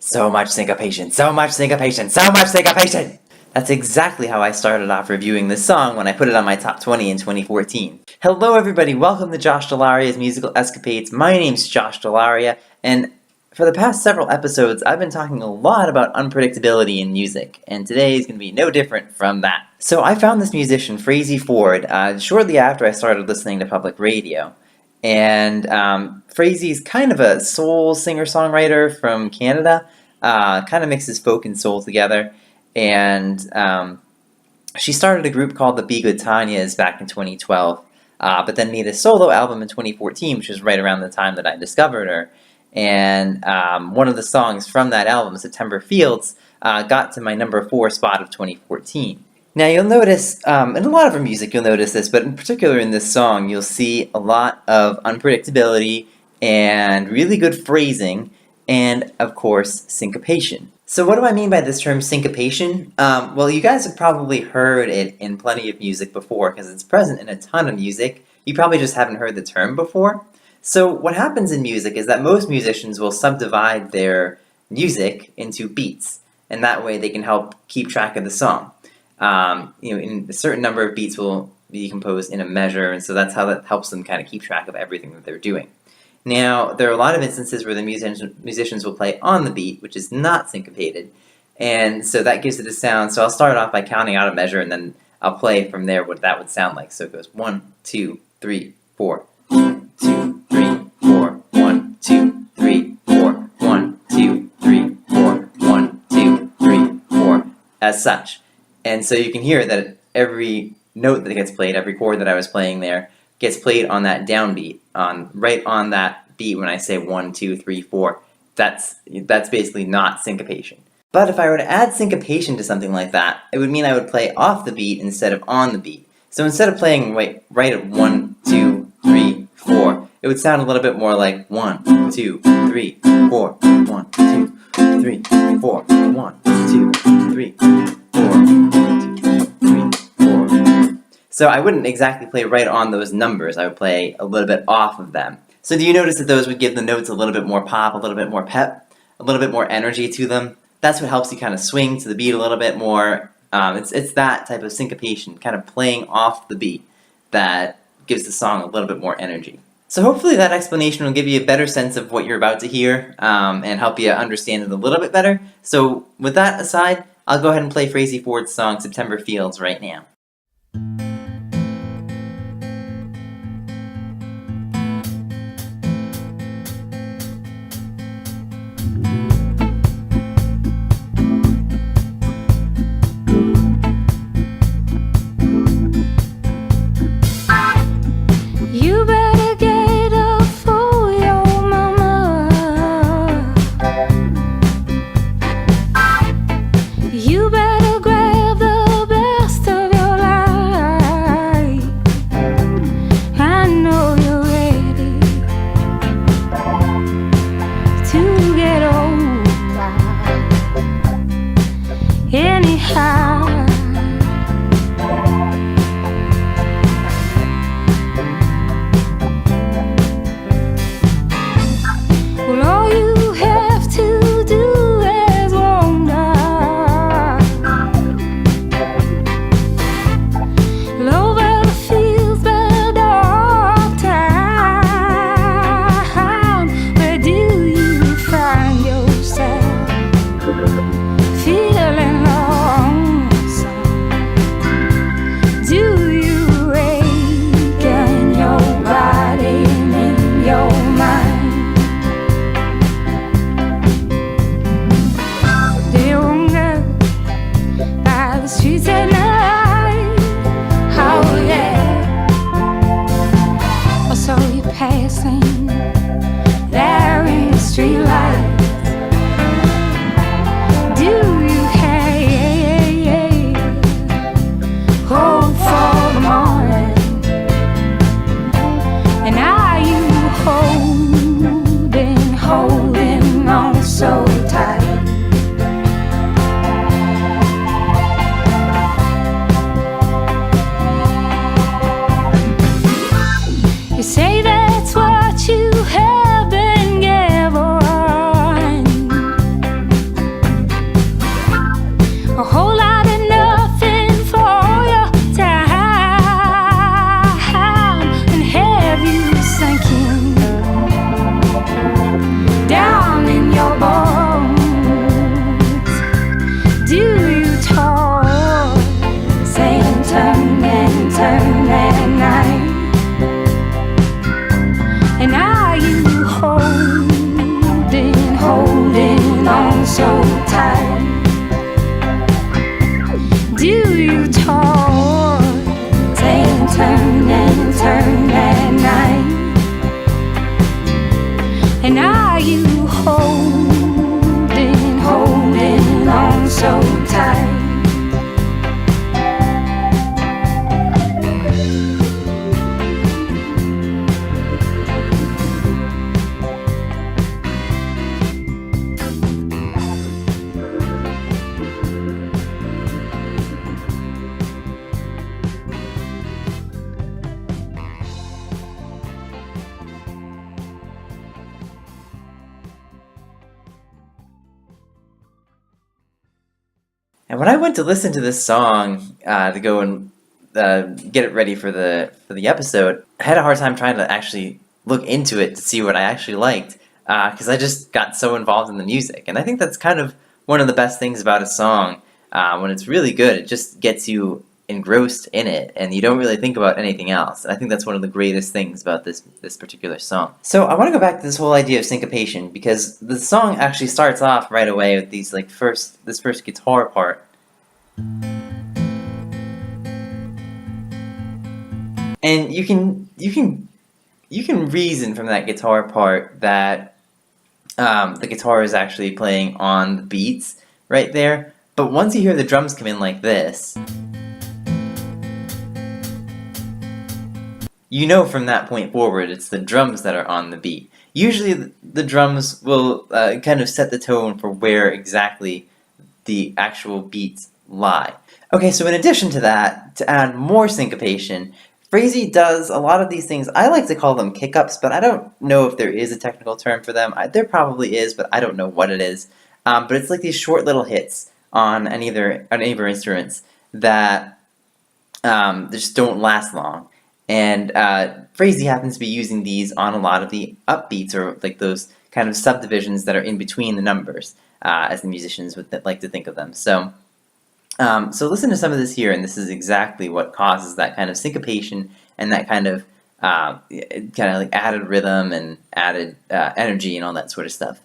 So much syncopation, so much syncopation, so much syncopation! That's exactly how I started off reviewing this song when I put it on my top 20 in 2014. Hello everybody, welcome to Josh Dell'Aria's Musical Escapades. My name's Josh Dell'Aria, and for the past several episodes, I've been talking a lot about unpredictability in music, and today is going to be no different from that. So I found this musician, Frazey shortly after I started listening to public radio. And Frazey's kind of a soul singer-songwriter from Canada, kind of mixes folk and soul together, and she started a group called the Be Good Tanyas back in 2012, but then made a solo album in 2014, which was right around the time that I discovered her, and one of the songs from that album, September Fields, got to my number 4 spot of 2014. Now you'll notice, in a lot of her music you'll notice this, but in particular in this song you'll see a lot of unpredictability and really good phrasing and, of course, syncopation. So what do I mean by this term syncopation? Well, you guys have probably heard it in plenty of music before because it's present in a ton of music. You probably just haven't heard the term before. So what happens in music is that most musicians will subdivide their music into beats, and that way they can help keep track of the song. In a certain number of beats will be composed in a measure, and so that's how that helps them kind of keep track of everything that they're doing. Now, there are a lot of instances where the musicians will play on the beat, which is not syncopated, and so that gives it a sound. So I'll start off by counting out a measure, and then I'll play from there what that would sound like. So it goes 1, 2, 3, 4, 1, 2, 3, 4, 1, 2, 3, 4, 1, 2, 3, 4, 1, 2, 3, 4, as such. And so you can hear that every note that gets played, every chord that I was playing there, gets played on that downbeat, right on that beat when I say 1, 2, 3, 4. That's basically not syncopation. But if I were to add syncopation to something like that, it would mean I would play off the beat instead of on the beat. So instead of playing right at 1, 2, 3, 4, it would sound a little bit more like 1, 2, 3, 4, 1, 2, 3, 4, 1, 2, 3, 4. So I wouldn't exactly play right on those numbers, I would play a little bit off of them. So do you notice that those would give the notes a little bit more pop, a little bit more pep, a little bit more energy to them? That's what helps you kind of swing to the beat a little bit more. It's that type of syncopation, kind of playing off the beat, that gives the song a little bit more energy. So hopefully that explanation will give you a better sense of what you're about to hear, and help you understand it a little bit better. So with that aside, I'll go ahead and play Frazey Ford's song September Fields right now. Feeling long on so tight? Do you toss and turn at night? And are you holding on so tight? And when I went to listen to this song to go and get it ready for the episode, I had a hard time trying to actually look into it to see what I actually liked, because I just got so involved in the music. And I think that's kind of one of the best things about a song. When it's really good, it just gets you engrossed in it, and you don't really think about anything else. And I think that's one of the greatest things about this particular song. So I want to go back to this whole idea of syncopation, because the song actually starts off right away with these this first guitar part. And you can reason from that guitar part that the guitar is actually playing on the beats right there. But once you hear the drums come in like this, you know from that point forward it's the drums that are on the beat. Usually the drums will kind of set the tone for where exactly the actual beats lie. Okay, so in addition to that, to add more syncopation, Frazey does a lot of these things. I like to call them kick-ups, but I don't know if there is a technical term for them. There probably is, but I don't know what it is. But it's like these short little hits on any of her instruments that just don't last long. And Frazey happens to be using these on a lot of the upbeats, or like those kind of subdivisions that are in between the numbers, as the musicians would like to think of them. So listen to some of this here, and this is exactly what causes that kind of syncopation and that kind of like added rhythm and added energy and all that sort of stuff.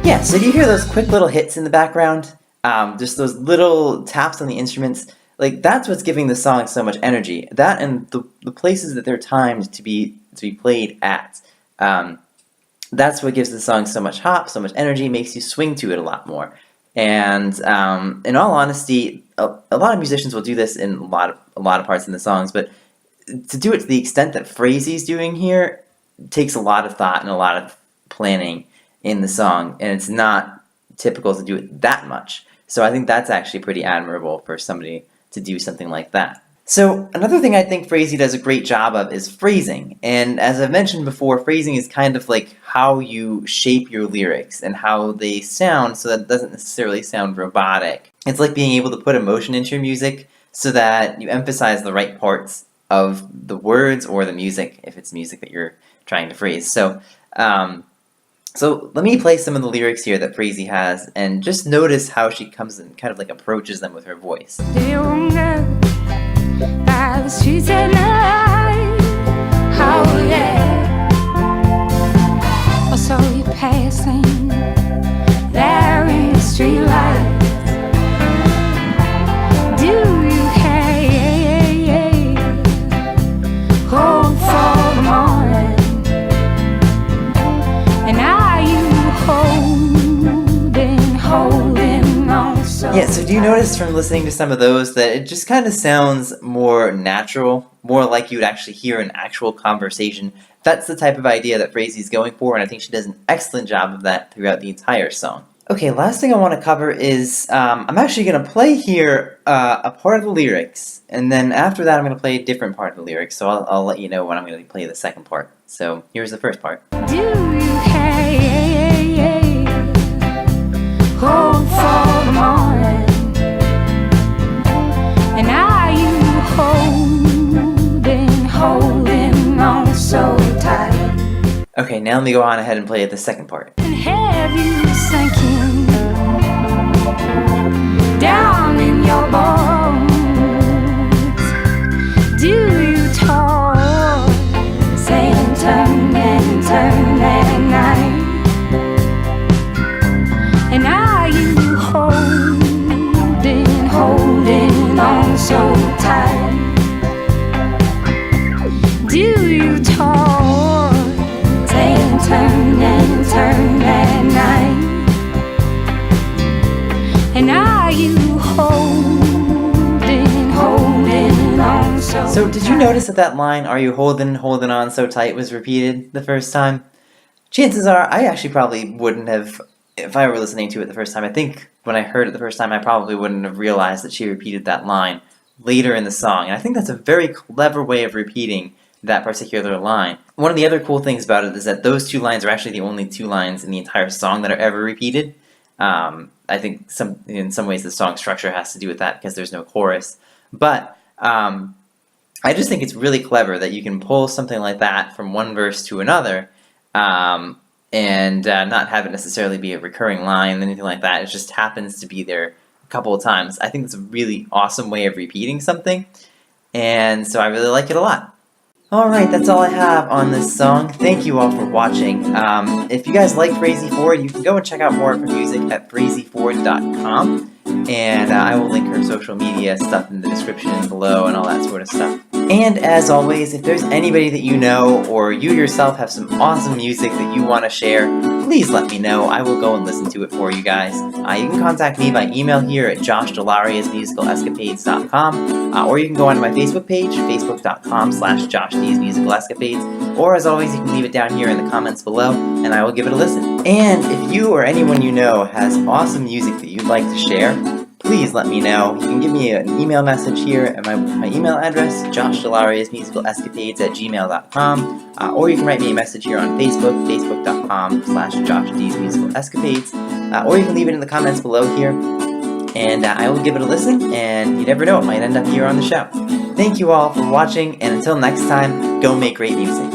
Yeah, so do you hear those quick little hits in the background? Just those little taps on the instruments. Like, that's what's giving the song so much energy. That and the places that they're timed to be played at. That's what gives the song so much hop, so much energy, makes you swing to it a lot more. And in all honesty, a lot of musicians will do this in a lot of parts in the songs, but to do it to the extent that Frazey's doing here takes a lot of thought and a lot of planning in the song, and it's not typical to do it that much. So I think that's actually pretty admirable for somebody to do something like that. So another thing I think Frazey does a great job of is phrasing. And as I've mentioned before, phrasing is kind of like how you shape your lyrics and how they sound so that it doesn't necessarily sound robotic. It's like being able to put emotion into your music so that you emphasize the right parts of the words or the music, if it's music that you're trying to phrase. So let me play some of the lyrics here that Frazey has, and just notice how she comes and kind of like approaches them with her voice. By the streets at night, oh yeah. I saw you passing there in the street lights. Do you have hope for the morning? And are you holding on so Yeah, so do you notice from listening to some of those that it just kind of sounds more natural, more like you would actually hear an actual conversation? That's the type of idea that Frazey's going for, and I think she does an excellent job of that throughout the entire song. Okay, last thing I want to cover is, I'm actually going to play here a part of the lyrics, and then after that I'm going to play a different part of the lyrics, so I'll let you know when I'm going to play the second part. So here's the first part. Do you have hope for the morning? And are you Okay, now let me go on ahead and play the second part. And have you sinking down in your bones? Do you toss and turn at night? And are you holding on so tight? Do you toss and turn at night? And are you holding on so So did you tight? notice that line, "Are you holding on so tight," was repeated the first time? Chances are I actually probably wouldn't have, if I were listening to it the first time, I think when I heard it the first time I probably wouldn't have realized that she repeated that line later in the song. And I think that's a very clever way of repeating that particular line. One of the other cool things about it is that those two lines are actually the only two lines in the entire song that are ever repeated. I think in some ways the song structure has to do with that because there's no chorus. But I just think it's really clever that you can pull something like that from one verse to another and not have it necessarily be a recurring line or anything like that. It just happens to be there a couple of times. I think it's a really awesome way of repeating something, and so I really like it a lot. Alright, that's all I have on this song. Thank you all for watching. If you guys like Frazey Ford, you can go and check out more of her music at frazeyford.com. And I will link her social media stuff in the description below and all that sort of stuff. And as always, if there's anybody that you know or you yourself have some awesome music that you want to share, please let me know. I will go and listen to it for you guys. You can contact me by email here at joshdell'Ariasmusicalescapades.com, or you can go onto my Facebook page, facebook.com/JoshD'sMusicalEscapades, or as always, you can leave it down here in the comments below, and I will give it a listen. And if you or anyone you know has awesome music that you'd like to share, please let me know. You can give me an email message here at my email address, joshdell'Ariasmusicalescapades@gmail.com, or you can write me a message here on Facebook, facebook.com/JoshD'sMusicalEscapades, or you can leave it in the comments below here, and I will give it a listen, and you never know, it might end up here on the show. Thank you all for watching, and until next time, go make great music.